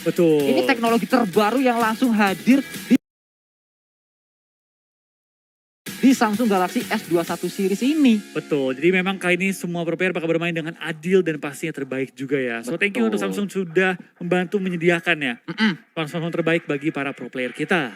Ini Betul. teknologi terbaru yang langsung hadir di Samsung Galaxy S21 series ini. Betul, jadi memang kali ini semua pro player bakal bermain dengan adil dan pastinya terbaik juga ya. So thank you untuk Betul. Samsung sudah membantu menyediakannya platform terbaik bagi para pro player kita.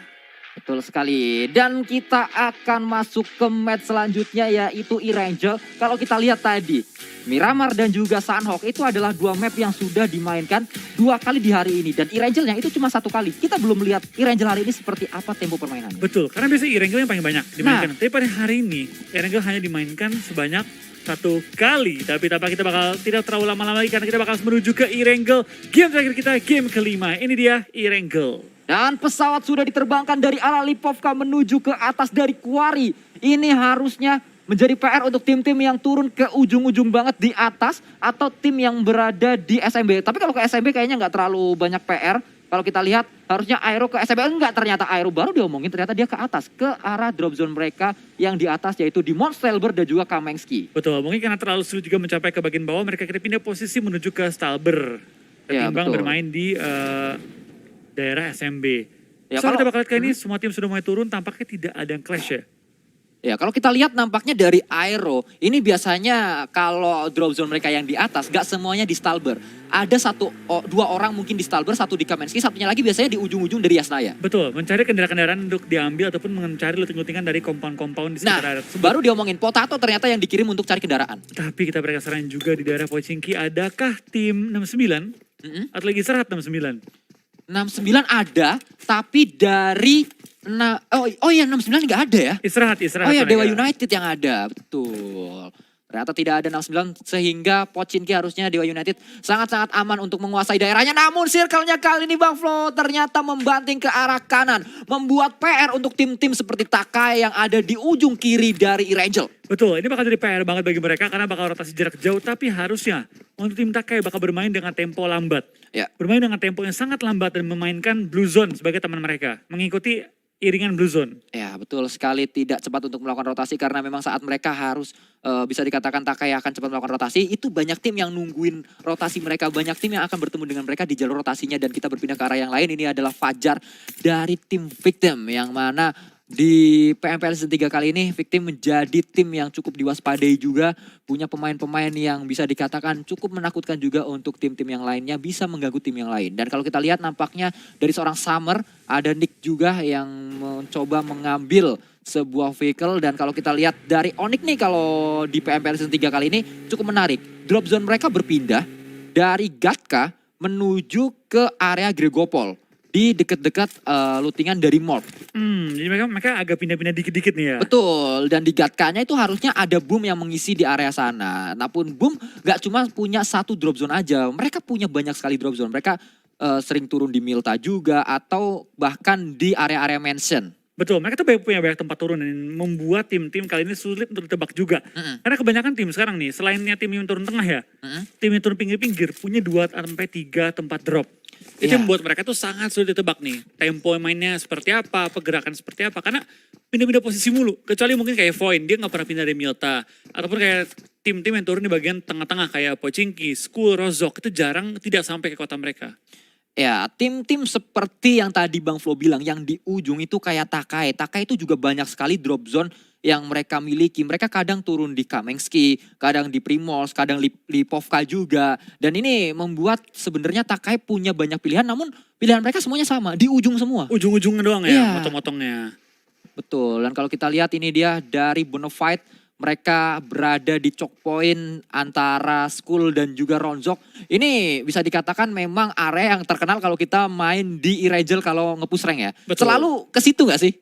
Betul sekali. Dan kita akan masuk ke match selanjutnya yaitu Erangel. Kalau kita lihat tadi, Miramar dan juga Sunhawk itu adalah dua map yang sudah dimainkan 2 kali di hari ini. Dan Erangelnya itu cuma 1 kali. Kita belum lihat Erangel hari ini seperti apa tempo permainannya. Betul, karena biasanya Erangel yang paling banyak dimainkan. Tapi pada hari ini, Erangel hanya dimainkan sebanyak 1 kali. Tapi tanpa kita bakal tidak terlalu lama-lama lagi karena kita bakal menuju ke Erangel. Game terakhir kita, game kelima. Ini dia Erangel. Dan pesawat sudah diterbangkan dari arah Lipovka menuju ke atas dari Quarry. Ini harusnya menjadi PR untuk tim-tim yang turun ke ujung-ujung banget di atas atau tim yang berada di SMB. Tapi kalau ke SMB kayaknya nggak terlalu banyak PR. Kalau kita lihat harusnya Aero ke SMB, enggak, ternyata Aero baru diomongin, ternyata dia ke atas, ke arah drop zone mereka yang di atas yaitu di Monstelber dan juga Kamengski. Betul, mungkin karena terlalu sulit juga mencapai ke bagian bawah, mereka kira pindah posisi menuju ke Stalber. Ya, Ketimbang betul. bermain di daerah SMB. Ya, So kita kalau- bakal lihat kali ini semua tim sudah mulai turun, tampaknya tidak ada yang clash ya. Ya, kalau kita lihat nampaknya dari Aero, ini biasanya kalau drop zone mereka yang di atas, gak semuanya di Stalber. Ada 2 orang mungkin di Stalber, 1 di Kamensky, satunya lagi biasanya di ujung-ujung dari Yasnaya. Betul, mencari kendaraan-kendaraan untuk diambil ataupun mencari luting-lutingan dari kompon-kompon di Nah, sekitar area tersebut. baru diomongin Potato ternyata yang dikirim untuk cari kendaraan. Tapi kita penasaran juga di daerah Pochinki, adakah tim 69 atau lagi istirahat 69? 69 ada, tapi dari... Oh iya 69 nggak ada ya? Istirahat. Oh iya Dewa mereka. United yang ada, betul. Ternyata tidak ada 69 sehingga Pochinki harusnya Dewa United sangat-sangat aman untuk menguasai daerahnya. Namun circle-nya kali ini Bang Flo ternyata membanting ke arah kanan. Membuat PR untuk tim-tim seperti Takai yang ada di ujung kiri dari Erangel. Betul, ini bakal jadi PR banget bagi mereka karena bakal rotasi jarak jauh. Tapi harusnya untuk tim Takai bakal bermain dengan tempo lambat. Ya. Bermain dengan tempo yang sangat lambat dan memainkan Blue Zone sebagai teman mereka. Mengikuti iringan Blue Zone. Ya betul sekali, tidak cepat untuk melakukan rotasi karena memang saat mereka harus bisa dikatakan Takai akan cepat melakukan rotasi. Itu banyak tim yang nungguin rotasi mereka, banyak tim yang akan bertemu dengan mereka di jalur rotasinya dan kita berpindah ke arah yang lain. Ini adalah Fajar dari tim Victim yang mana di PMPL Season 3 kali ini Victim menjadi tim yang cukup diwaspadai juga. Punya pemain-pemain yang bisa dikatakan cukup menakutkan juga untuk tim-tim yang lainnya. Bisa mengganggu tim yang lain. Dan kalau kita lihat nampaknya dari seorang Summer ada Nick juga yang mencoba mengambil sebuah vehicle. Dan kalau kita lihat dari Onyx nih kalau di PMPL Season 3 kali ini cukup menarik. Drop zone mereka berpindah dari Gatka menuju ke area Gregopol. Di dekat-dekat lootingan dari Morph. Jadi mereka agak pindah-pindah dikit-dikit nih ya. Betul, dan di Gatkanya itu harusnya ada Boom yang mengisi di area sana. Namun Boom gak cuma punya 1 drop zone aja, mereka punya banyak sekali drop zone. Mereka sering turun di Milta juga atau bahkan di area-area mansion. Betul, mereka tuh punya banyak tempat turun dan membuat tim-tim kali ini sulit untuk ditebak juga. Karena kebanyakan tim sekarang nih, selainnya tim yang turun tengah ya, tim yang turun pinggir-pinggir punya 2-3 tempat drop. Itu Iya. yang membuat mereka tuh sangat sulit ditebak nih. Tempo mainnya seperti apa, pergerakan seperti apa. Karena pindah-pindah posisi mulu. Kecuali mungkin kayak Void, dia gak pernah pindah dari Milta. Ataupun kayak tim-tim yang turun di bagian tengah-tengah kayak Pochinki, Skull, Rozok. Itu jarang tidak sampai ke kota mereka. Ya, tim-tim seperti yang tadi Bang Flo bilang, yang di ujung itu kayak Takai. Takai itu juga banyak sekali drop zone yang mereka miliki. Mereka kadang turun di Kamengski, kadang di Primoz, kadang Lipovka juga. Dan ini membuat sebenarnya Takai punya banyak pilihan, namun pilihan mereka semuanya sama, di ujung semua. Ujung-ujungnya doang Iya. ya, motong-motongnya. Betul, dan kalau kita lihat ini dia dari Bonafide. Mereka berada di choke point antara Skull dan juga Ronzok. Ini bisa dikatakan memang area yang terkenal kalau kita main di Erangel kalau nge-push rank ya. Betul. Selalu ke situ gak sih?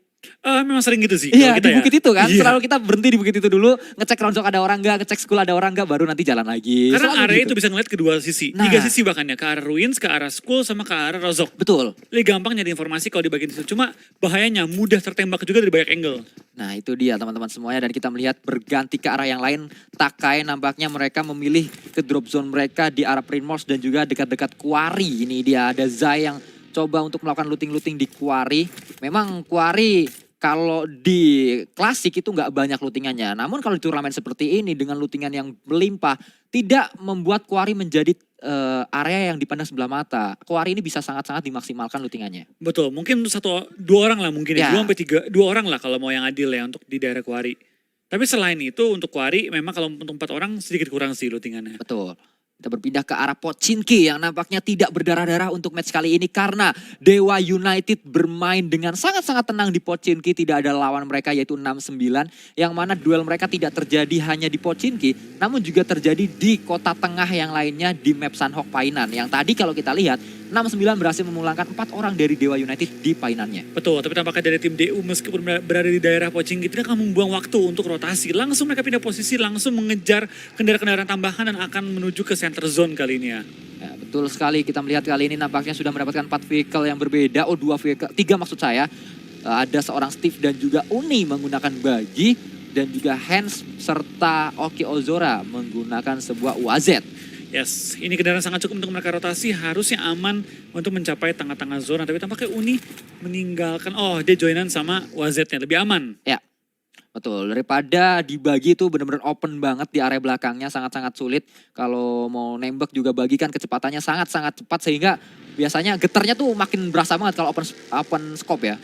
Memang sering gitu sih. Iya, kalau kita di bukit itu kan. Iya. Selalu kita berhenti di bukit itu dulu, ngecek Ronzok ada orang gak, ngecek Skull ada orang gak, baru nanti jalan lagi. Karena Selalu area gitu. itu bisa ngeliat kedua sisi. Nah. 3 sisi bahkan ya. Ke arah Ruins, ke arah Skull, sama ke arah Rozok. Betul. Lebih gampang nyari informasi kalau di bagian situ. Cuma bahayanya mudah tertembak juga dari banyak angle. Nah itu dia teman-teman semuanya dan kita melihat berganti ke arah yang lain. Takai nampaknya mereka memilih ke drop zone mereka di arah Primoz dan juga dekat-dekat Quarry. Ini dia ada Zai yang coba untuk melakukan looting-looting di Quarry. Memang Quarry kalau di klasik itu nggak banyak lootingannya. Namun kalau di turnamen seperti ini dengan lootingan yang melimpah tidak membuat Quarry menjadi area yang dipandang sebelah mata. Kuari ini bisa sangat-sangat dimaksimalkan lootingannya. Betul, mungkin dua orang lah mungkin ya, Ya. 2 orang lah kalau mau yang adil ya untuk di daerah Kuari. Tapi selain itu untuk Kuari memang kalau untuk 4 orang sedikit kurang sih lootingannya. Betul. Kita berpindah ke arah Pochinki yang nampaknya tidak berdarah-darah untuk match kali ini karena Dewa United bermain dengan sangat-sangat tenang di Pochinki. Tidak ada lawan mereka yaitu 6-9 yang mana duel mereka tidak terjadi hanya di Pochinki namun juga terjadi di kota tengah yang lainnya di map Sanhok Painan. Yang tadi kalau kita lihat 6-9 berhasil memulangkan 4 orang dari Dewa United di painannya. Betul, tapi tampaknya dari tim DU meskipun berada di daerah Pochinki tidak akan membuang waktu untuk rotasi. Langsung mereka pindah posisi, langsung mengejar kendaraan-kendaraan tambahan dan akan menuju ke center zone kali ini ya. Ya, betul sekali, kita melihat kali ini nampaknya sudah mendapatkan 4 vehicle yang berbeda. 2 vehicle, 3 maksud saya. Ada seorang Steve dan juga Uni menggunakan bagi. Dan juga Hans serta Oki Ozora menggunakan sebuah UAZ. Yes, ini kendaraan sangat cukup untuk mereka rotasi, harusnya aman untuk mencapai tengah-tengah zona. Tapi tampaknya Uni meninggalkan, dia joinan sama WZ-nya, lebih aman. Ya, betul. Daripada dibagi itu benar-benar open banget di area belakangnya, sangat-sangat sulit. Kalau mau nembak juga bagi kan kecepatannya sangat-sangat cepat sehingga biasanya getarnya tuh makin berasa banget kalau open scope ya.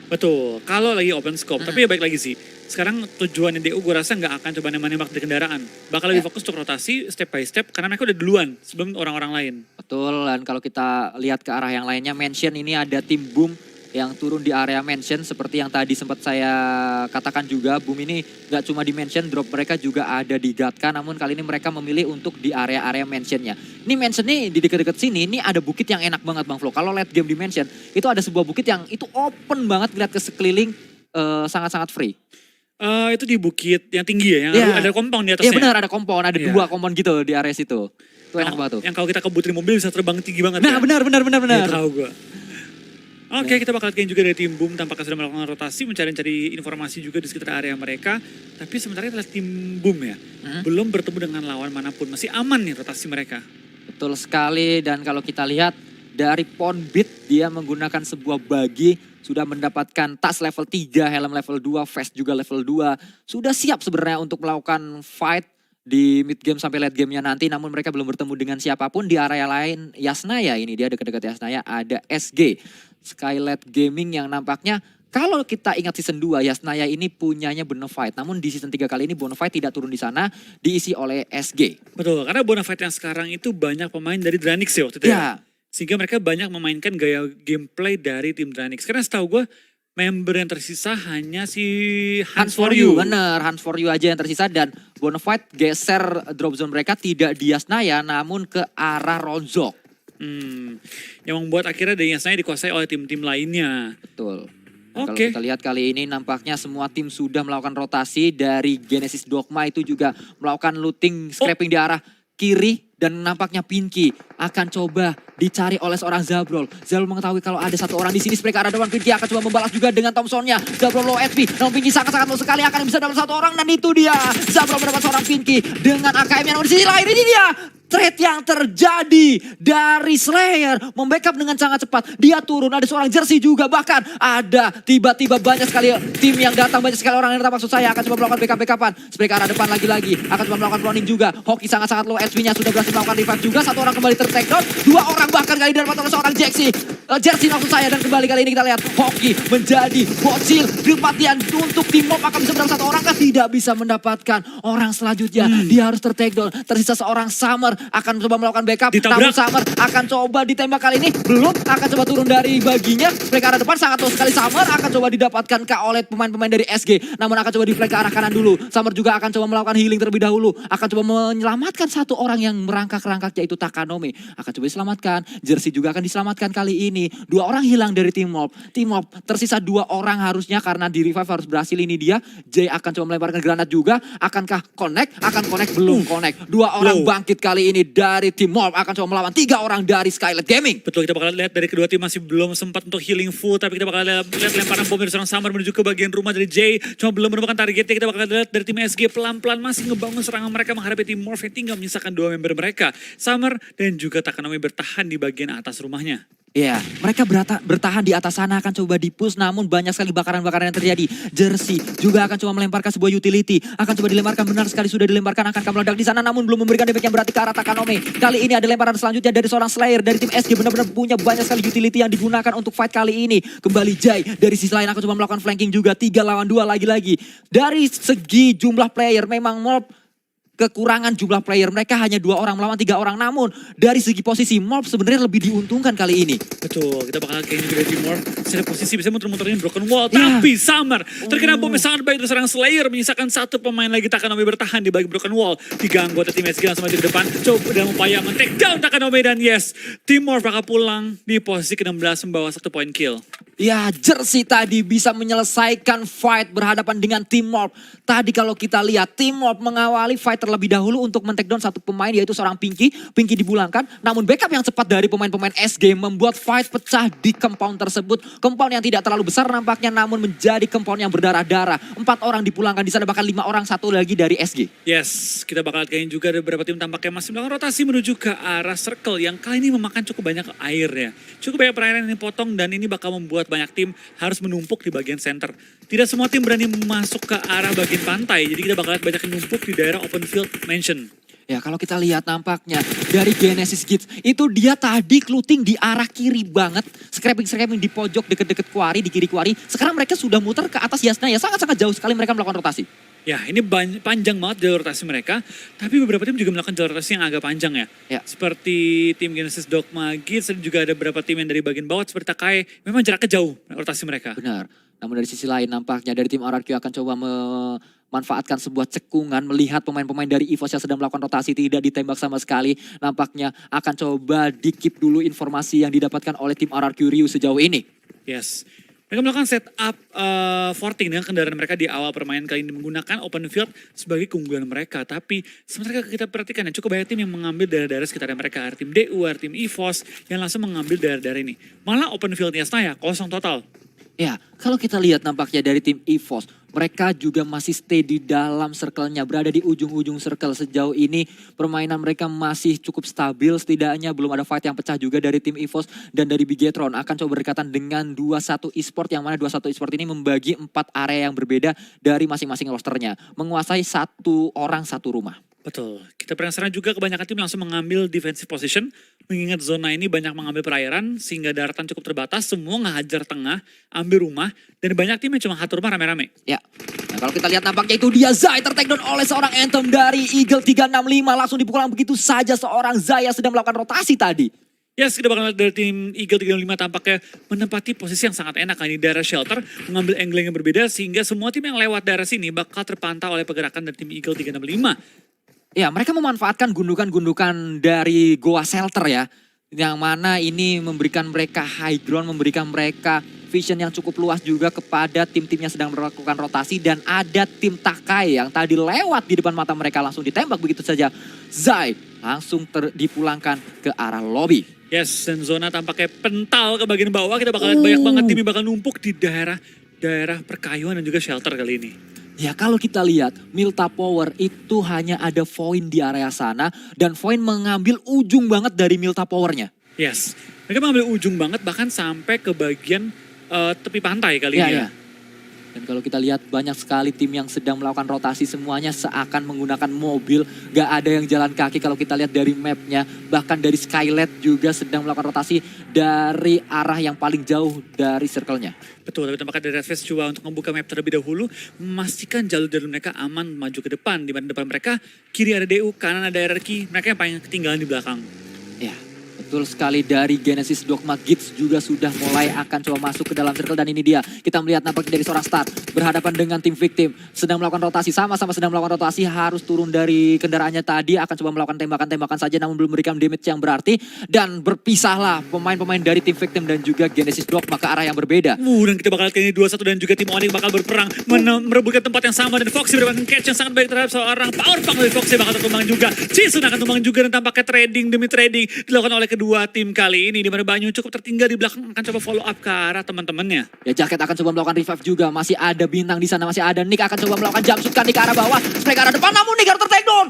Betul, kalau lagi open scope. Tapi ya baik lagi sih, sekarang tujuannya DU gue rasa nggak akan coba nembak di kendaraan. Bakal lebih fokus untuk rotasi step by step karena mereka udah duluan sebelum orang-orang lain. Betul, dan kalau kita lihat ke arah yang lainnya, Mansion ini ada tim Boom yang turun di area Mansion. Seperti yang tadi sempat saya katakan juga, Boom ini gak cuma di Mansion, drop mereka juga ada di Gatka. Namun kali ini mereka memilih untuk di area-area Mansionnya. Ini Mansion nih di dekat-dekat sini, ini ada bukit yang enak banget Bang Flo. Kalau late game di Mansion, itu ada sebuah bukit yang itu open banget, lihat ke sekeliling sangat-sangat free. Itu di bukit yang tinggi ya, yang ada compound di atasnya. Iya benar, ada compound, ada 2 compound gitu di area situ. Itu enak banget tuh. Yang kalau kita kebutin mobil bisa terbang tinggi banget nah, ya. benar. Ya, tahu gue. Oke, kita bakal lihat juga dari tim Boom tampaknya sudah melakukan rotasi, mencari informasi juga di sekitar area mereka. Tapi sementara kita lihat tim Boom ya, belum bertemu dengan lawan manapun. Masih aman nih rotasi mereka. Betul sekali, dan kalau kita lihat dari Ponbit, dia menggunakan sebuah bagi, sudah mendapatkan tas level 3, helm level 2, vest juga level 2. Sudah siap sebenarnya untuk melakukan fight di mid game sampai late gamenya nanti. Namun mereka belum bertemu dengan siapapun. Di area lain Yasnaya, ini dia dekat-dekat Yasnaya ada SG. Skylight Gaming yang nampaknya kalau kita ingat season 2, Yasnaya ini punyanya Bonafide. Namun di season 3 kali ini Bonafide tidak turun di sana, diisi oleh SG. Betul, karena Bonafide yang sekarang itu banyak pemain dari Dranix ya waktu itu ya. Sehingga mereka banyak memainkan gaya gameplay dari tim Dranix. Karena setahu gue member yang tersisa hanya si Hans for You. Bener, Hans for You aja yang tersisa. Dan Bonafide geser drop zone mereka tidak di Yasnaya namun ke arah Ronzok. Yang membuat akhirnya dari Yasnaya dikuasai oleh tim-tim lainnya. Betul. Oke. Kalau kita lihat kali ini nampaknya semua tim sudah melakukan rotasi. Dari Genesis Dogma itu juga melakukan looting, scraping di arah kiri. Dan nampaknya Pinky akan coba dicari oleh seorang Zabrol. Zabrol mengetahui kalau ada satu orang di sini. Mereka ada depan, Pinky akan coba membalas juga dengan Thompsonnya. Zabrol low HP, namun Pinky sangat-sangat low sekali akan bisa dapat satu orang. Dan itu dia, Zabrol mendapat seorang Pinky dengan AKM yang di sini lain. Ini dia trade yang terjadi dari Slayer. Membackup dengan sangat cepat. Dia turun, ada seorang jersey juga. Bahkan ada tiba-tiba banyak sekali tim yang datang. Banyak sekali orang yang datang, maksud saya akan coba melakukan backup-backupan. Mereka arah depan lagi-lagi. Akan coba melakukan cloning juga. Hoki sangat-sangat low HP-nya sudah berhasil melakukan revive juga. Satu orang kembali ter-take down. 2 orang bahkan kali dapat oleh seorang jersey maksud saya. Dan kembali kali ini kita lihat Hoki menjadi bocil. Kematian untuk tim mob akan bisa mendapat 1 orang kan tidak bisa mendapatkan orang selanjutnya. Dia harus ter-take down. Tersisa seorang Summer akan coba melakukan backup. Ditabrak. Namun Summer akan coba ditembak kali ini. Belum akan coba turun dari baginya. Mereka arah depan sangat low sekali. Summer akan coba didapatkan oleh pemain-pemain dari SG. Namun akan coba di flank ke arah kanan dulu. Summer juga akan coba melakukan healing terlebih dahulu. Akan coba menyelamatkan 1 orang yang merangkak-rangkak yaitu Takanome. Akan coba diselamatkan. Jersey juga akan diselamatkan kali ini. 2 orang hilang dari tim mob. Tim mob tersisa 2 orang harusnya karena di revive harus berhasil ini dia. Jay akan coba melemparkan granat juga. Akankah connect? Akan connect, belum connect. 2 orang bangkit kali ini dari tim mob. Akan coba melawan 3 orang dari Skylight Gaming. Betul, kita bakal lihat dari kedua tim masih belum sempat untuk healing full. Tapi kita bakal lihat lemparan bom dari seorang Summer menuju ke bagian rumah dari Jay. Cuma belum menemukan targetnya. Kita bakal lihat dari tim SG pelan-pelan masih ngebangun serangan mereka menghadapi tim Morph yang tinggal menyisakan 2 member mereka. Summer dan juga Takanome bertahan di bagian atas rumahnya. Ya, mereka bertahan di atas sana akan coba di-push namun banyak sekali bakaran-bakaran yang terjadi. Jersey juga akan coba melemparkan sebuah utility. Akan coba dilemparkan, benar sekali sudah dilemparkan, akan meledak di sana namun belum memberikan damage yang berarti ke arah Takanome. Kali ini ada lemparan selanjutnya dari seorang Slayer dari tim SG, benar-benar punya banyak sekali utility yang digunakan untuk fight kali ini. Kembali Jai dari sisi lain akan coba melakukan flanking juga, 3 lawan 2 lagi-lagi. Dari segi jumlah player memang Morp kekurangan jumlah player, mereka hanya 2 orang melawan 3 orang, namun dari segi posisi Morp sebenarnya lebih diuntungkan kali ini. Betul, kita bakal kayaknya juga dari Timor secara posisi bisa muter-muterin Broken Wall, tapi Summer terkena bom yang sangat baik dari seorang Slayer, menyisakan 1 pemain lagi. Takanome bertahan di bagi Broken Wall, 3 anggota tim SG langsung maju ke depan, coba dalam upaya men-take down Takanome, dan yes, Timor bakal pulang di posisi ke-16 membawa 1 point kill. Ya, Jersey tadi bisa menyelesaikan fight berhadapan dengan Tim Morp. Tadi kalau kita lihat, Tim Morp mengawali fight terlebih dahulu untuk men-take down 1 pemain, yaitu seorang Pinky. Pinky dipulangkan, namun backup yang cepat dari pemain-pemain SG membuat fight pecah di compound tersebut. Compound yang tidak terlalu besar nampaknya, namun menjadi compound yang berdarah-darah. 4 orang dipulangkan, di sana bahkan 5 orang, 1 lagi dari SG. Yes, kita bakal kayaknya juga ada beberapa tim tampaknya masih melakukan rotasi menuju ke arah circle yang kali ini memakan cukup banyak air ya. Cukup banyak perairan yang dipotong dan ini bakal membuat banyak tim harus menumpuk di bagian center. Tidak semua tim berani masuk ke arah bagian pantai, jadi kita bakal lihat banyak yang numpuk di daerah open field mansion. Ya, kalau kita lihat nampaknya dari Genesis Kids itu dia tadi looting di arah kiri banget, scraping di pojok deket-deket quarry, di kiri quarry. Sekarang mereka sudah muter ke atas Yasna, ya sangat-sangat jauh sekali mereka melakukan rotasi. Ya, ini panjang banget jalur rotasi mereka, tapi beberapa tim juga melakukan jalur rotasi yang agak panjang ya. Ya. Seperti tim Genesis Dogma Kids, dan juga ada beberapa tim yang dari bagian bawah seperti Takai, memang jaraknya jauh rotasi mereka. Benar. Namun dari sisi lain nampaknya dari tim RRQ akan coba memanfaatkan sebuah cekungan, melihat pemain-pemain dari EVOS yang sedang melakukan rotasi tidak ditembak sama sekali. Nampaknya akan coba di-keep dulu informasi yang didapatkan oleh tim RRQ Ryu sejauh ini. Yes. Mereka melakukan setup forting dengan kendaraan mereka di awal permainan kali ini, menggunakan open field sebagai keunggulan mereka. Tapi sementara kita perhatikan ya, cukup banyak tim yang mengambil daerah-daerah sekitarnya mereka. Ada tim DU, ada tim EVOS yang langsung mengambil daerah-daerah ini. Malah open fieldnya Yasna ya kosong total. Ya, kalau kita lihat nampaknya dari tim EVOS, mereka juga masih stay di dalam circle-nya, berada di ujung-ujung circle. Sejauh ini permainan mereka masih cukup stabil, setidaknya belum ada fight yang pecah juga dari tim EVOS dan dari Bigetron. Akan coba berdekatan dengan 21 eSport, yang mana 21 eSport ini membagi 4 area yang berbeda dari masing-masing rosternya. Menguasai 1 orang 1 rumah. Betul. Kita penasaran juga kebanyakan tim langsung mengambil defensive position. Mengingat zona ini banyak mengambil perairan sehingga daratan cukup terbatas. Semua ngehajar tengah, ambil rumah. Dan banyak tim yang cuma satu rumah rame-rame. Ya, nah kalau kita lihat nampaknya itu dia Zai ter-take down oleh seorang Anthem dari Eagle 365. Langsung dipukul begitu saja seorang Zai yang sedang melakukan rotasi tadi. Yes, kita bakal lihat dari tim Eagle 365 tampaknya menempati posisi yang sangat enak di daerah shelter, mengambil angle yang berbeda sehingga semua tim yang lewat daerah sini bakal terpantau oleh pergerakan dari tim Eagle 365. Ya, mereka memanfaatkan gundukan-gundukan dari Goa Shelter ya. Yang mana ini memberikan mereka high ground, memberikan mereka vision yang cukup luas juga kepada tim-tim yang sedang melakukan rotasi. Dan ada tim Takai yang tadi lewat di depan mata mereka, langsung ditembak begitu saja. Zai langsung dipulangkan ke arah lobby. Yes, dan zona tampaknya pental ke bagian bawah. Kita bakal lihat banyak banget tim yang bakal numpuk di daerah perkayuan dan juga shelter kali ini. Ya, kalau kita lihat Milta Power itu hanya ada Voin di area sana dan Voin mengambil ujung banget dari Milta Powernya. Yes, mereka mengambil ujung banget bahkan sampai ke bagian tepi pantai kali ini ya. Dan kalau kita lihat banyak sekali tim yang sedang melakukan rotasi, semuanya seakan menggunakan mobil. Gak ada yang jalan kaki kalau kita lihat dari mapnya. Bahkan dari Skylet juga sedang melakukan rotasi dari arah yang paling jauh dari circle-nya. Betul, tapi tampaknya dari Redfest coba untuk membuka map terlebih dahulu. Memastikan jalur-jalur mereka aman maju ke depan. Di depan mereka, kiri ada DU, kanan ada RRQ. Mereka yang paling ketinggalan di belakang. Ya, betul sekali. Dari Genesis Dogma Kids juga sudah mulai akan coba masuk ke dalam circle. Dan ini dia, kita melihat nampaknya dari seorang Star berhadapan dengan tim Victim. Sedang melakukan rotasi, sama-sama sedang melakukan rotasi. Harus turun dari kendaraannya tadi, akan coba melakukan tembakan-tembakan saja namun belum memberikan damage yang berarti. Dan berpisahlah pemain-pemain dari tim Victim dan juga Genesis Dogma ke arah yang berbeda. Dan kita bakal lihat ini 2-1 dan juga tim Onyx bakal berperang merebutkan tempat yang sama. Dan Foxy mendapatkan catch yang sangat baik terhadap seorang power punk dari Foxy bakal tertumbang juga. Jason akan tumbang juga dan tampaknya trading demi trading dilakukan oleh kedua kedua tim kali ini, di mana Banyu cukup tertinggal di belakang, akan coba follow up ke arah teman-temannya. Ya Jacket akan coba melakukan revive juga. Masih ada bintang di sana, masih ada Nick akan coba melakukan jumpsuit ke arah bawah. Spray ke arah depan, namun Nick harus ter-take down.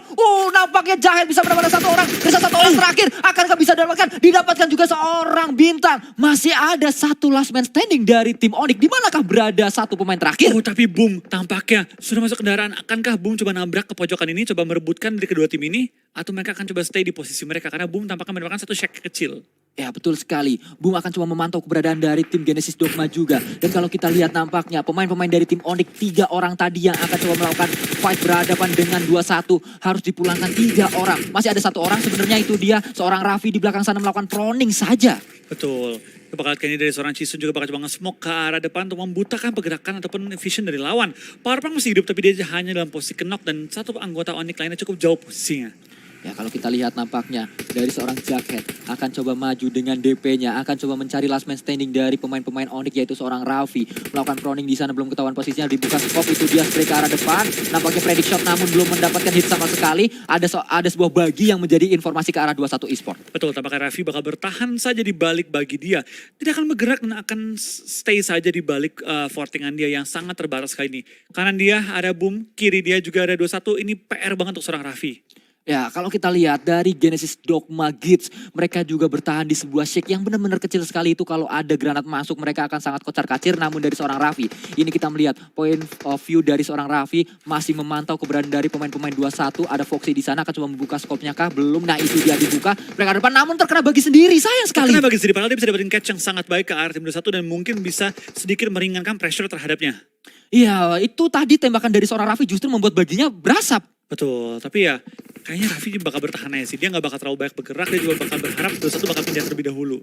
Nampaknya Jacket bisa mendapatkan satu orang. Bisa satu orang terakhir. Akankah bisa didapatkan juga seorang bintang. Masih ada satu last man standing dari tim Onyx. Di manakah berada satu pemain terakhir? Tapi Boom tampaknya sudah masuk kendaraan. Akankah Boom coba nabrak ke pojokan ini, coba merebutkan dari kedua tim ini? Atau mereka akan coba stay di posisi mereka? Karena Boom tampaknya mendapatkan satu shack kecil. Ya betul sekali. Boom akan coba memantau keberadaan dari tim Genesis Dogma juga. Dan kalau kita lihat nampaknya pemain-pemain dari tim Onyx 3 orang tadi yang akan coba melakukan fight berhadapan dengan 2-1 harus dipulangkan 3 orang. Masih ada satu orang sebenarnya, itu dia seorang Raffi di belakang sana melakukan proning saja. Betul. Bakal kayaknya dari seorang Chisun juga bakal coba nge-smoke ke arah depan untuk membutakan pergerakan ataupun vision dari lawan. Powerbank masih hidup tapi dia hanya dalam posisi knock dan satu anggota Onyx lainnya cukup jauh posisinya. Ya kalau kita lihat nampaknya dari seorang Jacket akan coba maju dengan DP-nya, akan coba mencari last man standing dari pemain-pemain Onyx yaitu seorang Raffi. Melakukan proning di sana, belum ketahuan posisinya, dibuka scope, itu dia spray ke arah depan. Nampaknya predict shot namun belum mendapatkan hit sama sekali. Ada sebuah bagi yang menjadi informasi ke arah 21 Esport. Betul, tampaknya Raffi bakal bertahan saja di balik bagi dia. Tidak akan bergerak dan akan stay saja di balik fortingan dia yang sangat terbatas kali ini. Kanan dia ada Boom, kiri dia juga ada 21. Ini PR banget untuk seorang Raffi. Ya, kalau kita lihat dari Genesis Dogma Kids, mereka juga bertahan di sebuah shake yang benar-benar kecil sekali. Itu kalau ada granat masuk, mereka akan sangat kocar-kacir. Namun dari seorang Raffi, ini kita melihat point of view dari seorang Raffi masih memantau keberadaan dari pemain-pemain 21. Ada Foxy di sana, akan coba membuka skopnya kah? Belum, nah itu dia dibuka. Mereka depan, namun terkena bagi sendiri, sayang sekali. Terkena bagi sendiri, padahal dia bisa dapetin catch yang sangat baik ke arah tim 21 dan mungkin bisa sedikit meringankan pressure terhadapnya. Iya, itu tadi tembakan dari seorang Raffi justru membuat baginya berasap. Betul, tapi ya kayaknya Raffi bakal bertahan aja sih. Dia gak bakal terlalu banyak bergerak, dia juga bakal berharap 21 bakal pindah terlebih dahulu.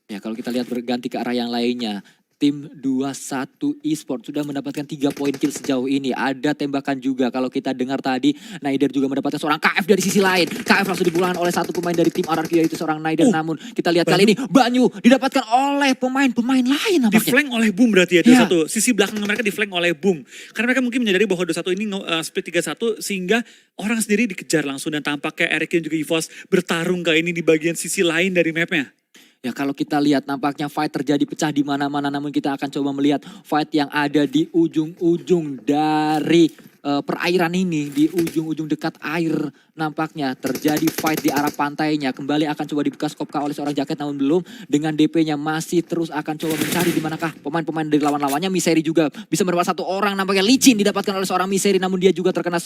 Ya kalau kita lihat berganti ke arah yang lainnya. Tim 21 Esport sudah mendapatkan 3 poin kill sejauh ini. Ada tembakan juga kalau kita dengar tadi. Naider juga mendapatkan seorang KF dari sisi lain. KF langsung dipulangkan oleh satu pemain dari tim RRQ yaitu seorang Naider. Namun kita lihat kali ini Banyu didapatkan oleh pemain-pemain lain. Di flank oleh Boom berarti ya 21. Sisi belakang mereka di flank oleh Boom. Karena mereka mungkin menyadari bahwa 21 ini split 3-1 sehingga orang sendiri dikejar langsung. Dan tampaknya Eric dan juga EVOS bertarung kali ini di bagian sisi lain dari mapnya. Ya kalau kita lihat nampaknya fight terjadi pecah di mana-mana, namun kita akan coba melihat fight yang ada di ujung-ujung dari perairan ini, di ujung-ujung dekat air nampaknya terjadi fight di arah pantainya. Kembali akan coba dibuka skop oleh seorang Jacket namun belum, dengan DP-nya masih terus akan coba mencari di manakah pemain-pemain dari lawan-lawannya. Miseri juga bisa mendapat satu orang, nampaknya licin didapatkan oleh seorang Miseri namun dia juga terkena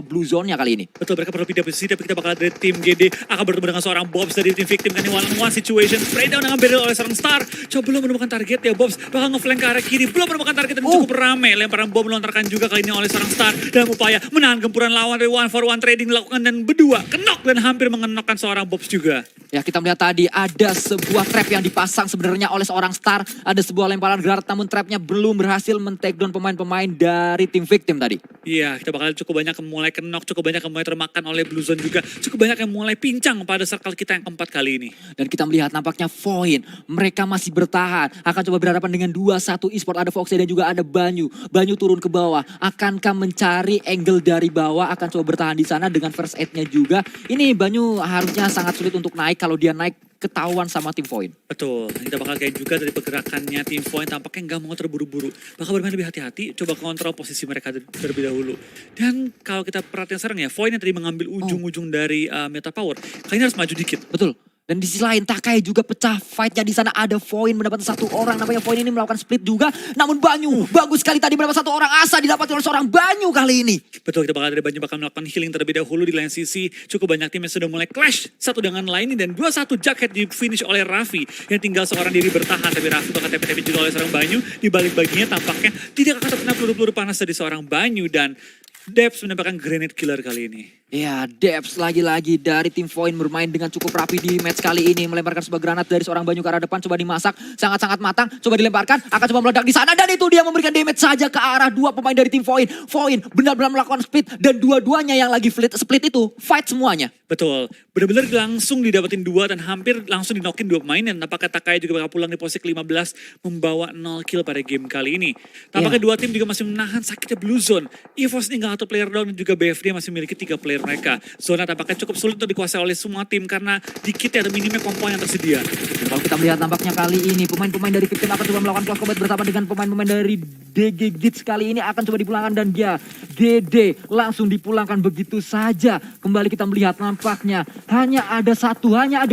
blue zone-nya kali ini. Betul, mereka perlu pindah posisi tapi kita bakal dari tim GD akan bertemu dengan seorang Bobs dari tim victim kan ini one-on-one situation. Spray down dengan barrel oleh seorang Star. Coba belum menemukan target ya Bobs, bakal ngeflank ke arah kiri, belum menemukan target dan cukup ramai. Lemparan bom melontarkan juga kali ini oleh seorang Star dalam upaya menahan gempuran lawan dari 1-for-1 trading dilakukan dan berdua kenok dan hampir mengenokkan seorang Bobs juga. Ya kita melihat tadi ada sebuah trap yang dipasang sebenarnya oleh seorang Star. Ada sebuah lemparan granat namun trapnya belum berhasil men-take down pemain-pemain dari tim victim tadi. Iya, kita bakal cukup banyak yang mulai kenok, cukup banyak yang mulai termakan oleh Blue Zone juga. Cukup banyak yang mulai pincang pada circle kita yang keempat kali ini. Dan kita melihat nampaknya Void, mereka masih bertahan. Akan coba berhadapan dengan 2-1 Esport, ada Foxy dan juga ada Banyu. Banyu turun ke bawah, akankah mencari angle dari bawah, akan coba bertahan di sana dengan first aid-nya juga. Ini Banyu harusnya sangat sulit untuk naik, kalau dia naik ketahuan sama tim Void. Betul, kita bakal kayak juga dari pergerakannya tim Void tampaknya nggak mau terburu-buru. Bakal bermain lebih hati-hati, coba kontrol posisi mereka terlebih dahulu. Dan kalau kita perhatian sekarang ya, Void yang tadi mengambil ujung-ujung dari Meta Power, kayaknya harus maju dikit. Betul. Dan di sisi lain Takai juga pecah fight-nya di sana, ada Void mendapatkan satu orang, namanya Void ini melakukan split juga. Namun Banyu bagus sekali tadi mendapat satu orang, Asa didapatkan oleh seorang Banyu kali ini. Betul, kita bakal dari Banyu bakal melakukan healing terlebih dahulu di lain sisi. Cukup banyak tim yang sudah mulai clash satu dengan lain dan 2-1 Jacket di finish oleh Raffi yang tinggal seorang diri bertahan, tapi Raffi bakal TP-TP juga oleh seorang Banyu. Di balik baginya tampaknya tidak akan terkena peluru-peluru panas dari seorang Banyu dan Debs mendapatkan grenade killer kali ini. Ya, Debs lagi-lagi dari tim Void bermain dengan cukup rapi di match kali ini. Melemparkan sebuah granat dari seorang Banyu ke arah depan, coba dimasak. Sangat-sangat matang, coba dilemparkan, akan coba meledak di sana. Dan itu dia memberikan damage saja ke arah dua pemain dari tim Void. Void benar-benar melakukan split dan dua-duanya yang lagi split itu fight semuanya. Betul, benar-benar langsung didapetin dua dan hampir langsung dinokin dua pemain. Dan nampaknya Takai juga bakal pulang di posisi 15 membawa 0 kill pada game kali ini. Nampaknya dua tim juga masih menahan sakitnya Blue Zone. EVOS tinggal 1 player down dan juga BFD masih memiliki 3 player player mereka. Zona tampaknya cukup sulit untuk dikuasai oleh semua tim karena dikit ya ada minimnya komponen yang tersedia. Dan kalau kita melihat nampaknya kali ini pemain-pemain dari Victim akan coba melakukan close combat bersama dengan pemain-pemain dari DG Gits kali ini akan coba dipulangkan dan dia DD langsung dipulangkan begitu saja. Kembali kita melihat nampaknya hanya ada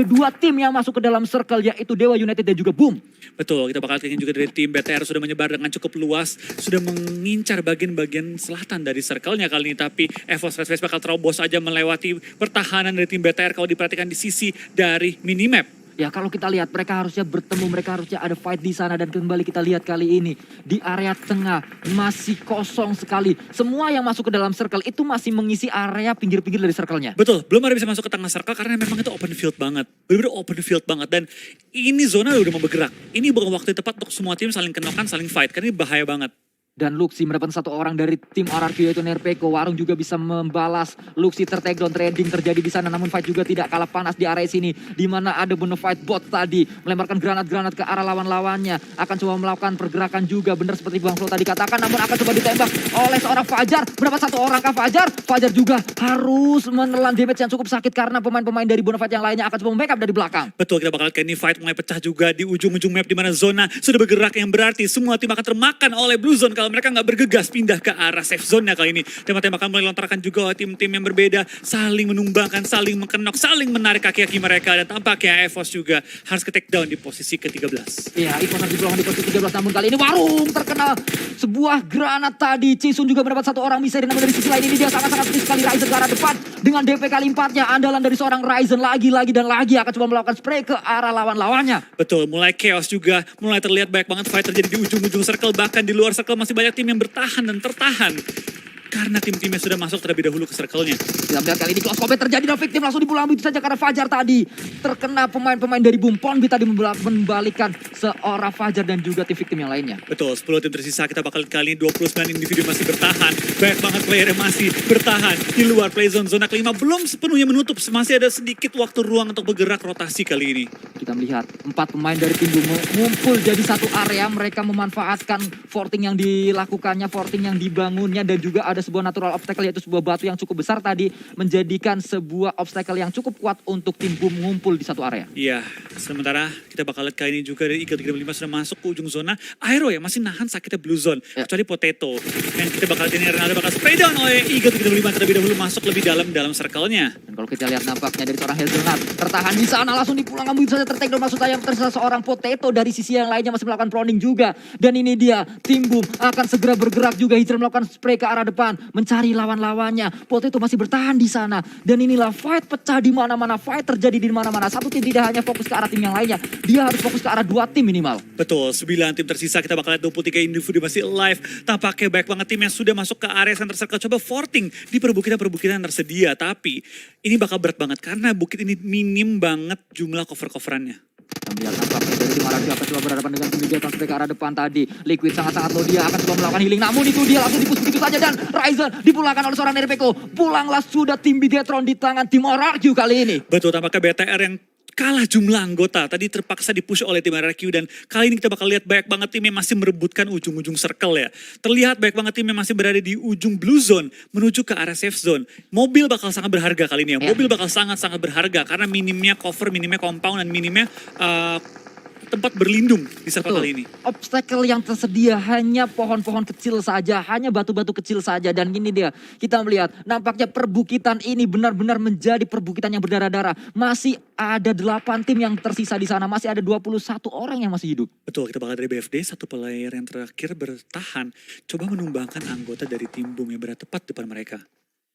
dua tim yang masuk ke dalam circle yaitu Dewa United dan juga Boom. Betul, kita bakal ingin juga dari tim BTR sudah menyebar dengan cukup luas, sudah mengincar bagian-bagian selatan dari circle-nya kali ini. Tapi EVOS Red Face bakal terobos aja melewati pertahanan dari tim BTR kalau diperhatikan di sisi dari minimap. Ya kalau kita lihat mereka harusnya bertemu, mereka harusnya ada fight di sana dan kembali kita lihat kali ini di area tengah masih kosong sekali. Semua yang masuk ke dalam circle itu masih mengisi area pinggir-pinggir dari circle-nya. Betul, belum ada bisa masuk ke tengah circle karena memang itu open field banget. Benar-benar open field banget dan ini zona udah mau bergerak. Ini bukan waktu yang tepat untuk semua tim saling kenokan, saling fight karena ini bahaya banget. Dan Luxi mendapatkan satu orang dari tim RRQ yaitu Nerpeko. Warung juga bisa membalas. Luxi tertakedown, trading terjadi di sana. Namun fight juga tidak kalah panas di area sini. Di mana ada Bonafide bot tadi. Melemparkan granat-granat ke arah lawan-lawannya. Akan coba melakukan pergerakan juga. Benar seperti Bang Flo tadi katakan. Namun akan coba ditembak oleh seorang Fajar. Mendapat satu orang kah Fajar? Fajar juga harus menelan damage yang cukup sakit. Karena pemain-pemain dari Bonafide yang lainnya akan coba membackup dari belakang. Betul, kita bakal lihat ini fight mulai pecah juga di ujung-ujung map di mana zona sudah bergerak yang berarti semua tim akan termakan oleh Blue Zone kalau mereka nggak bergegas pindah ke arah safe zone-nya kali ini. Tembak-tembakan mulai lontarkan juga oleh tim-tim yang berbeda, saling menumbangkan, saling mengenok, saling menarik kaki-kaki mereka dan tampaknya EVOS juga harus ke take down di posisi ke-13. Iya, EVOS harus dipulangkan di posisi 13 namun kali ini Warung terkena sebuah granat tadi. Cisun juga mendapat satu orang misteri namun dari sisi lain ini dia sangat-sangat sedih sekali. Ryzen ke arah depan dengan DP kali 4-nya. Andalan dari seorang Ryzen lagi dan lagi akan coba melakukan spray ke arah lawan-lawannya. Betul, mulai chaos juga, mulai terlihat banyak banget fight terjadi di ujung-ujung circle, bahkan di luar circle masih banyak tim yang bertahan dan tertahan. Karena tim-timnya sudah masuk terlebih dahulu ke circle-nya. Kita melihat kali ini close combat terjadi dan Victim langsung dipulang begitu saja karena Fajar tadi terkena pemain-pemain dari Boom. Ponbi tadi membalikan seorang Fajar dan juga tim Victim yang lainnya. Betul, 10 tim tersisa kita bakal lihat kali ini 29 individu masih bertahan. Banyak banget player yang masih bertahan di luar play zone. Zona kelima belum sepenuhnya menutup, masih ada sedikit waktu ruang untuk bergerak rotasi kali ini. Kita melihat 4 pemain dari tim Boom ngumpul jadi satu area. Mereka memanfaatkan forting yang dilakukannya, forting yang dibangunnya dan juga ada sebuah natural obstacle yaitu sebuah batu yang cukup besar tadi menjadikan sebuah obstacle yang cukup kuat untuk tim Boom ngumpul di satu area. Iya, sementara kita bakal lihat kali ini juga dari Eagle 35 sudah masuk ke ujung zona. Aero ya masih nahan sakitnya Blue Zone, kecuali Potato. Dan kita bakal lihat ini Ronaldo bakal spray down oleh Eagle 35 terlebih dahulu masuk lebih dalam circle-nya. Dan kalau kita lihat nampaknya dari seorang Hazelnut tertahan di sana langsung dipulangkan begitu saja tertakedown maksud saya tersisa seorang Potato dari sisi yang lainnya masih melakukan proning juga. Dan ini dia tim Boom akan segera bergerak juga Hijrah melakukan spray ke arah depan mencari lawan-lawannya. Potato masih bertahan di sana dan inilah fight pecah di mana-mana, fight terjadi di mana-mana. Satu tim tidak hanya fokus ke arah tim yang lainnya, dia harus fokus ke arah 2 tim minimal. Betul, 9 tim tersisa kita bakal lihat 23 individu masih live. Tampaknya banyak banget tim yang sudah masuk ke area center circle. Coba forting di perbukitan-perbukitan tersedia. Tapi ini bakal berat banget karena bukit ini minim banget jumlah cover-coverannya. Kita melihat nampaknya dari tim Araki akan coba berhadapan dengan tim Liga sampai ke arah depan tadi. Liquid sangat-sangat low, dia akan coba melakukan healing. Namun itu dia langsung dipus begitu saja dan Ryzen dipulangkan oleh seorang Nerpeko. Pulanglah sudah tim Bigetron di tangan tim RRQ kali ini. Betul, tampaknya BTR yang kalah jumlah anggota. Tadi terpaksa dipush oleh tim RRQ dan kali ini kita bakal lihat banyak banget tim yang masih merebutkan ujung-ujung circle ya. Terlihat banyak banget tim yang masih berada di ujung blue zone menuju ke arah safe zone. Mobil bakal sangat berharga kali ini ya. Mobil bakal sangat-sangat berharga karena minimnya cover, minimnya compound dan minimnya tempat berlindung di circle kali ini. Obstacle yang tersedia hanya pohon-pohon kecil saja, hanya batu-batu kecil saja. Dan ini dia, kita melihat nampaknya perbukitan ini benar-benar menjadi perbukitan yang berdarah-darah. Masih ada 8 tim yang tersisa di sana, masih ada 21 orang yang masih hidup. Betul, kita bakal dari BFD, satu player yang terakhir bertahan. Coba menumbangkan anggota dari tim Boom yang berada tepat depan mereka.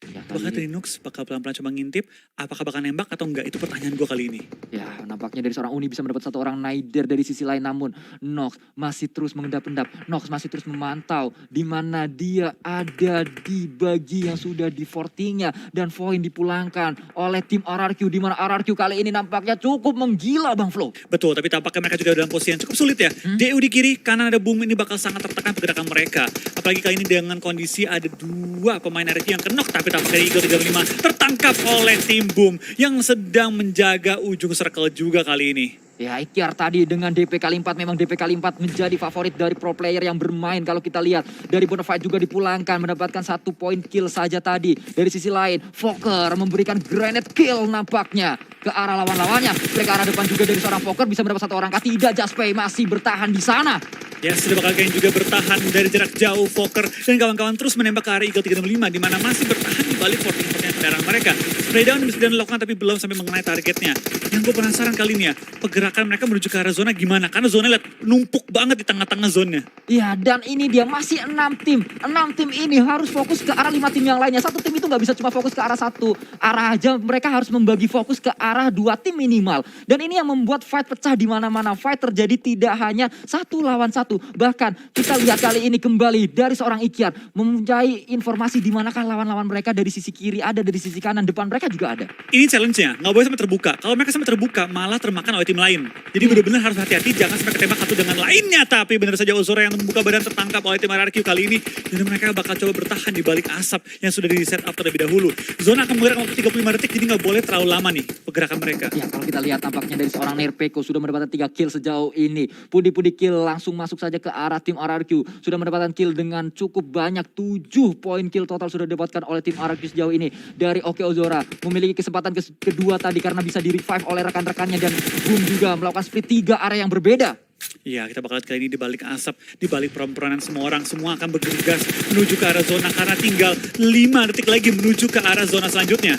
Ya, Apakah Trinux bakal pelan-pelan coba ngintip, apakah bakal nembak atau enggak, itu pertanyaan gue kali ini. Ya, nampaknya dari seorang Uni bisa mendapat satu orang Naider dari sisi lain. Namun Nox masih terus mengendap-endap. Nox masih terus memantau di mana dia ada di bagi yang sudah di fortingnya. Dan Voin dipulangkan oleh tim RRQ. Di mana RRQ kali ini nampaknya cukup menggila Bang Flo. Betul, tapi tampaknya mereka juga dalam posisi yang cukup sulit ya. DU di kiri, kanan ada Boom, ini bakal sangat tertekan pergerakan mereka. Apalagi kali ini dengan kondisi ada 2 pemain RRQ yang kenok, tapi tapi tampaknya Eagle 35 tertangkap oleh tim Boom yang sedang menjaga ujung circle juga kali ini. Ya, Ikyar tadi dengan DP kali 4, memang DP kali 4 menjadi favorit dari pro player yang bermain. Kalau kita lihat dari Bonafide juga dipulangkan, mendapatkan 1 poin kill saja tadi. Dari sisi lain, Fokker memberikan grenade kill nampaknya ke arah lawan-lawannya. Ke arah depan juga dari seorang Fokker bisa mendapat 1 orang. Tidak, Jaspay masih bertahan di sana. Ya, sudah bakal Kain juga bertahan dari jarak jauh. Fokker dan kawan-kawan terus menembak ke arah Eagle 365 di mana masih bertahan di balik 14-nya kendaraan mereka. Spraydown bisa dilakukan tapi belum sampai mengenai targetnya. Yang gue penasaran kali ini ya, pergerakan mereka menuju ke arah zona gimana? Karena zona lihat numpuk banget di tengah-tengah zonanya. Iya, dan ini dia masih 6 tim. 6 tim ini harus fokus ke arah 5 tim yang lainnya. Satu tim itu nggak bisa cuma fokus ke arah satu arah aja. Mereka harus membagi fokus ke arah 2 tim minimal. Dan ini yang membuat fight pecah di mana-mana. Fight terjadi tidak hanya 1 lawan 1. Bahkan kita lihat kali ini kembali dari seorang Ikyar mempunyai informasi di manakah lawan-lawan mereka. Dari sisi kiri ada, dari sisi kanan, depan mereka juga ada. Ini challenge-nya, nggak boleh sampai terbuka. Kalau mereka sampai terbuka, malah termakan oleh tim lain. Jadi benar-benar harus hati-hati, jangan sampai ketembak satu dengan lainnya. Tapi benar saja Ozora yang membuka badan tertangkap oleh tim RRQ kali ini. Dan mereka bakal coba bertahan di balik asap yang sudah di set up terlebih dahulu. Zona akan bergerak waktu 35 detik, jadi nggak boleh terlalu lama nih pergerakan mereka. Ya, kalau kita lihat tampaknya dari seorang Nerpeko sudah mendapatkan 3 kill sejauh ini. Pudi-pudi kill langsung masuk saja ke arah tim RRQ. Sudah mendapatkan kill dengan cukup banyak. 7 poin kill total sudah didapatkan oleh tim RRQ sejauh ini. Dari Oke Ozora memiliki kesempatan kedua tadi karena bisa di-revive oleh rekan-rekannya. Dan Boom juga melakukan split 3 area yang berbeda. Iya, kita bakal lihat kali ini di balik asap, di balik peran-peranan semua orang, semua akan bergegas menuju ke arah zona karena tinggal 5 detik lagi menuju ke arah zona selanjutnya.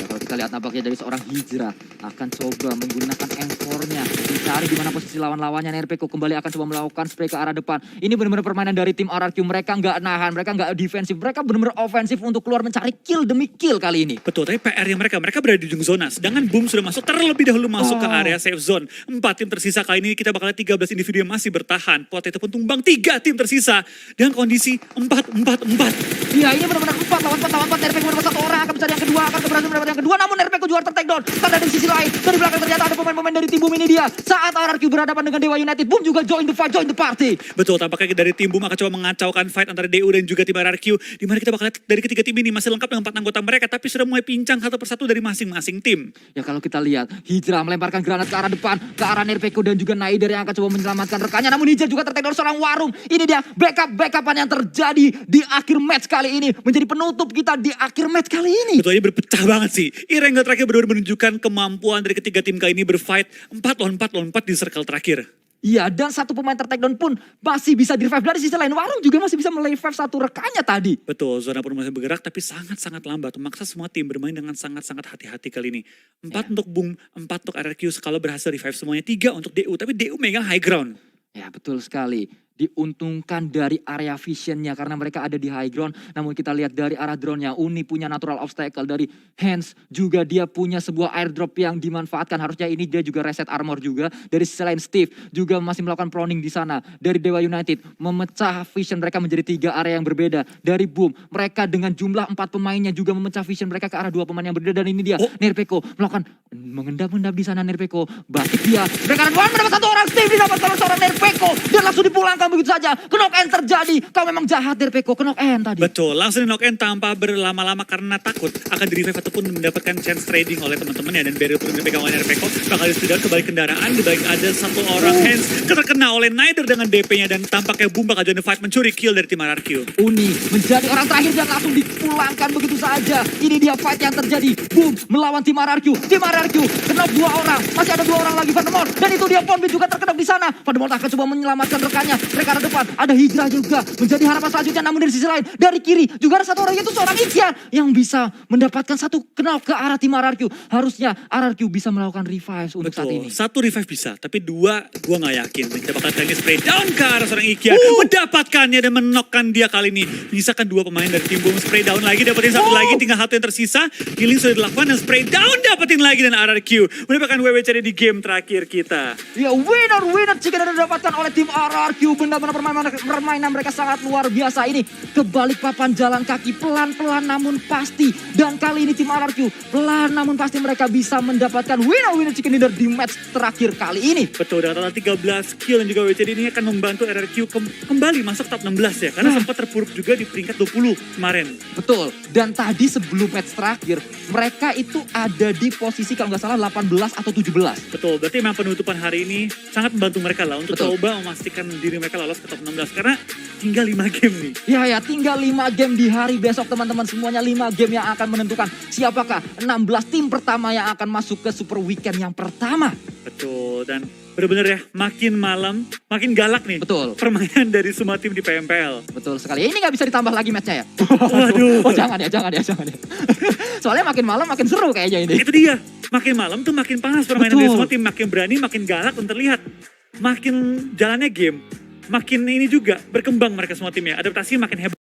Ya, kalau kita lihat nampaknya dari seorang Hijrah akan coba menggunakan M4-nya mencari di mana posisi lawan-lawannya. Nerpeko kembali akan coba melakukan spray ke arah depan. Ini benar-benar permainan dari tim RRQ. Mereka nggak nahan, mereka nggak defensif, mereka benar-benar ofensif untuk keluar mencari kill demi kill kali ini. Betul, tapi PR-nya mereka berada di ujung zona. Sedangkan Boom sudah masuk terlebih dahulu masuk ke area safe zone. 4 tim tersisa kali ini kita bakal lihat 13 individu yang masih bertahan. Pot itu pun tumbang 3 tim tersisa dengan kondisi 4-4-4. Iya, ini benar-benar 4 lawan 4 lawan 4. Nerpeko mendapat 1 orang, akan mencari yang kedua, akan berhasil mendapatkan yang kedua. Namun Nerpeko juga ter-take down. Karena dari sisi lain, dari belakang ternyata ada pemain-pemain dari tim Boom ini dia. Saat RRQ berhadapan dengan Dewa United, Boom juga join the fight, join the party. Betul, tampaknya dari tim Boom akan coba mengacaukan fight antara DU dan juga tim RRQ. Di mana kita bakal lihat dari ketiga tim ini masih lengkap dengan 4 anggota mereka, tapi sudah mulai pincang satu persatu dari masing-masing tim. Ya, kalau kita lihat, Hijrah melemparkan granat ke arah depan, ke arah Nerpeko dan juga Naider yang akan coba menyelamatkan rekannya. Namun Hijrah juga ter-take down seorang Warung. Ini dia backup-backupan yang terjadi di akhir match kali ini. Menjadi penutup kita di akhir match kali ini. Betul, ini berpecah banget sih. Irengga terakhir benar-benar menunjukkan kemampuan dari ketiga tim kali ini berfight 4 lawan 4 di circle terakhir. Iya, dan satu pemain ter-take down pun masih bisa di-revive. Dari sisi lain, Warung juga masih bisa merevive satu rekannya tadi. Betul, zona pun masih bergerak tapi sangat-sangat lambat. Memaksa semua tim bermain dengan sangat-sangat hati-hati kali ini. 4 untuk Boom, 4 untuk RRQ. Kalau berhasil revive semuanya, 3 untuk DU. Tapi DU megang high ground. Ya, betul sekali. Diuntungkan dari area visionnya karena mereka ada di high ground. Namun kita lihat dari arah drone-nya, Uni punya natural obstacle. Dari Hans juga dia punya sebuah airdrop yang dimanfaatkan. Harusnya ini dia juga reset armor juga. Dari sisi lain Steve juga masih melakukan proning di sana. Dari Dewa United memecah vision mereka menjadi 3 area yang berbeda. Dari Boom, mereka dengan jumlah 4 pemainnya juga memecah vision mereka ke arah 2 pemain yang berbeda. Dan ini dia Nerpeko melakukan mengendap-endap di sana. Nerpeko balik dia. Mereka mendapat 1 orang, Steve didapatkan oleh seorang Nerpeko dan langsung dipulangkan begitu saja. Knock-in terjadi. Kau memang jahat Nerpeko, knock-in tadi. Betul, langsung di knock-in tanpa berlama-lama karena takut akan di-revive ataupun mendapatkan chance trading oleh teman-temannya. Dan barrier pun dipegang oleh Nerpeko. Bakal di-sudah ke balik kendaraan. Di balik ada 1 orang Hans terkena oleh Naider dengan DP-nya. Dan tampaknya Boom bakal join the fight mencuri kill dari tim RRQ. Uni menjadi orang terakhir dan langsung dipulangkan begitu saja. Ini dia fight yang terjadi. Boom melawan tim RRQ. Tim RRQ kena 2 orang. Masih ada 2 orang lagi Vandermort. Dan itu dia Ponbin juga terkena di sana. Vandermort akan coba menyelamatkan rekannya. Mereka arah depan ada Hijrah juga menjadi harapan selanjutnya. Namun dari sisi lain dari kiri juga ada 1 orang yaitu seorang Ikyar yang bisa mendapatkan 1 knock ke arah tim RRQ. Harusnya RRQ bisa melakukan revive untuk saat ini. 1 revive bisa, tapi 2 gua nggak yakin. Kita bakal kali spray down ke arah seorang Ikyar. Mendapatkannya dan menokkan dia kali ini. Menyisakan 2 pemain dari tim Boom. Spray down lagi, dapetin 1 lagi, tinggal 1 yang tersisa. Healing sudah dilakukan dan spray down dapetin lagi dan RRQ mendapatkan WWCD di game terakhir kita. Ya, winner jika didapatkan oleh tim RRQ. RRQ benar-benar permainan mereka sangat luar biasa ini. Kebalik papan jalan kaki pelan-pelan namun pasti. Dan kali ini tim RRQ pelan namun pasti mereka bisa mendapatkan winner chicken dinner di match terakhir kali ini. Betul, dengan total 13 kill dan juga WCD ini akan membantu RRQ kembali masuk top 16 ya. Karena sempat terpuruk juga di peringkat 20 kemarin. Betul, dan tadi sebelum match terakhir mereka itu ada di posisi kalau nggak salah 18 atau 17. Betul, berarti memang penutupan hari ini sangat membantu mereka lah untuk Betul. coba memastikan diri mereka lolos ke top 16. Karena tinggal 5 game nih. Ya, tinggal 5 game di hari besok teman-teman semuanya. 5 game yang akan menentukan siapakah 16 tim pertama yang akan masuk ke Super Weekend yang pertama. Betul, dan bener-bener ya makin malam makin galak nih. Betul. Permainan dari semua tim di PMPL. Betul sekali. Ini nggak bisa ditambah lagi matchnya ya? Waduh. Oh jangan ya. Soalnya makin malam makin seru kayaknya ini. Itu dia, makin malam tuh makin panas permainan Betul. dari semua tim. Makin berani, makin galak dan terlihat. Makin jalannya game, makin ini juga berkembang mereka semua tim ya. Adaptasi makin hebat.